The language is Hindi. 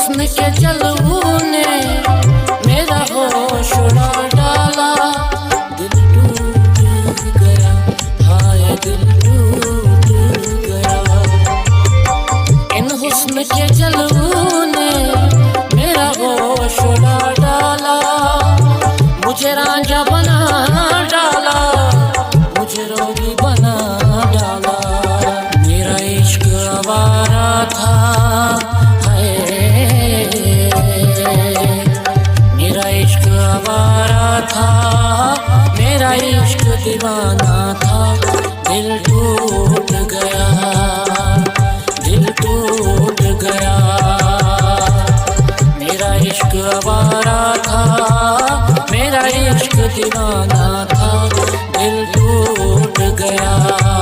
हुस्न के जलवों ने मेरा होश उड़ा डाला। दिल टूट गया, हाय दिल टूट गया। इन हुस्न के जलवों ने मेरा होश उड़ा डाला। मुझे रांझा बना डाला, मुझे रोगी बना डाला। मेरा इश्क आवारा था, मेरा इश्क आवारा था, मेरा इश्क दीवाना था। दिल टूट गया, दिल टूट गया। मेरा इश्क आवारा था, मेरा इश्क दीवाना था। दिल टूट गया।